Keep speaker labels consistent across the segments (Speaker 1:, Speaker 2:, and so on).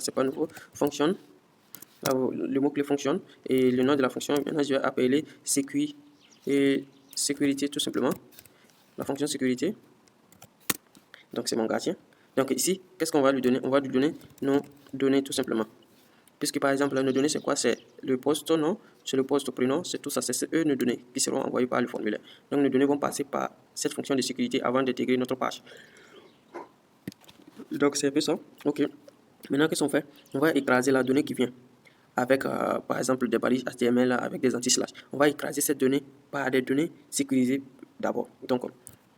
Speaker 1: c'est pas nouveau. Fonction. Là, le mot-clé fonctionne. Et le nom de la fonction, maintenant, je vais appeler sécurité tout simplement. La fonction sécurité. Donc, c'est mon gardien. Donc, ici, qu'est-ce qu'on va lui donner? On va lui donner nos données tout simplement. Puisque, par exemple, nos données, c'est quoi? C'est le poste nom, c'est le poste prénom, c'est tout ça. C'est eux nos données qui seront envoyées par le formulaire. Donc, nos données vont passer par cette fonction de sécurité avant d'intégrer notre page. Donc, c'est un peu ça. OK. Maintenant, qu'est-ce qu'on fait? On va écraser la donnée qui vient avec, par exemple, des balises HTML avec des anti-slash. On va écraser cette donnée par des données sécurisées d'abord. Donc,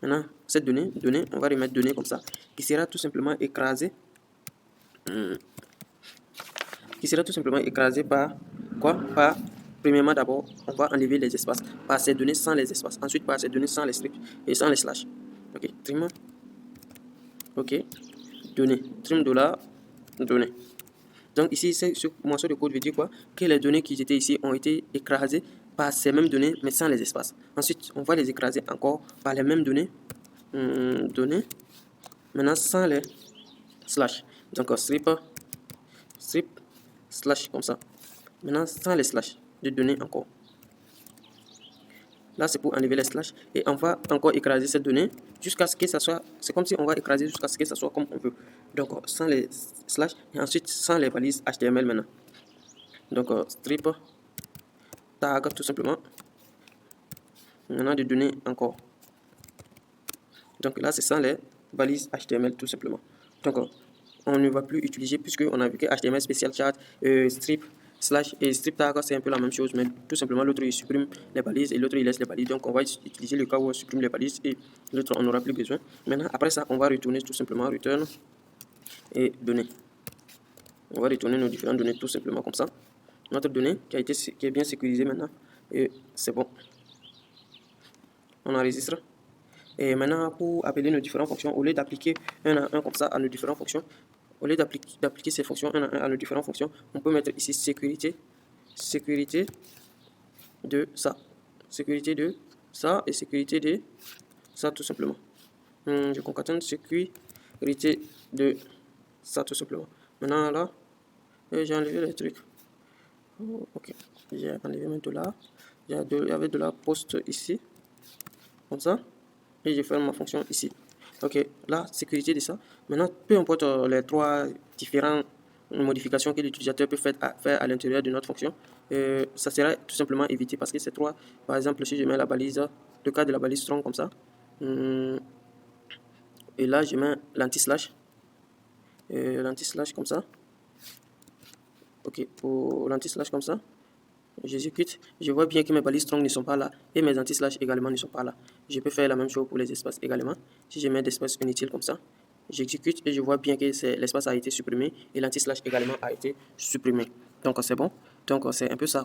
Speaker 1: maintenant, cette donnée, on va remettre donnée comme ça, qui sera tout simplement écrasée. Qui sera tout simplement écrasée par quoi? Par, premièrement, d'abord, on va enlever les espaces. Par ces données sans les espaces. Ensuite, par ces données sans les strips et sans les slash. OK. Trim. OK. Données. Trim $, données. Donc ici, ce morceau de code veut dire quoi? Que les données qui étaient ici ont été écrasées par ces mêmes données, mais sans les espaces. Ensuite, on va les écraser encore par les mêmes données. Données. Maintenant, sans les slash. Donc, strip, slash, comme ça. Maintenant, sans les slash de données encore. Là, c'est pour enlever les slash. Et on va encore écraser cette donnée jusqu'à ce que ça soit... C'est comme si on va écraser jusqu'à ce que ça soit comme on veut. Donc, sans les slash et ensuite sans les balises HTML maintenant. Donc, strip, tag, tout simplement. Maintenant, de données encore. Donc, là, c'est sans les balises HTML, tout simplement. Donc, on ne va plus utiliser puisqu'on a vu que HTML spécial chat, strip, slash et strip tag, c'est un peu la même chose, mais tout simplement l'autre il supprime les balises et l'autre il laisse les balises. Donc on va utiliser le cas où on supprime les balises et l'autre on n'aura plus besoin. Maintenant après ça, on va retourner tout simplement return et données. On va retourner nos différentes données tout simplement comme ça. Notre donnée qui est bien sécurisée maintenant et c'est bon. On enregistre. Et maintenant, pour appeler nos différentes fonctions, au lieu d'appliquer un à un comme ça à nos différentes fonctions, au lieu d'appliquer ces fonctions un à un à nos différentes fonctions, on peut mettre ici sécurité de ça, sécurité de ça et sécurité de ça tout simplement. Je concatène sécurité de ça tout simplement. Maintenant là, j'ai enlevé les trucs. Oh, ok, j'ai enlevé maintenant là. Il y avait de la poste ici, comme ça. Et je ferme ma fonction ici. Ok, là, sécurité de ça. Maintenant, peu importe les trois différentes modifications que l'utilisateur peut faire à l'intérieur de notre fonction, ça sera tout simplement évité parce que ces trois, par exemple, si je mets la balise, le cas de la balise strong comme ça, et là, je mets l'anti-slash, comme ça. Ok, pour l'anti-slash comme ça. J'exécute, je vois bien que mes balises strong ne sont pas là et mes anti-slash également ne sont pas là. Je peux faire la même chose pour les espaces également. Si je mets d'espace inutile comme ça, j'exécute et je vois bien que l'espace a été supprimé et l'anti-slash également a été supprimé. Donc c'est bon. Donc c'est un peu ça.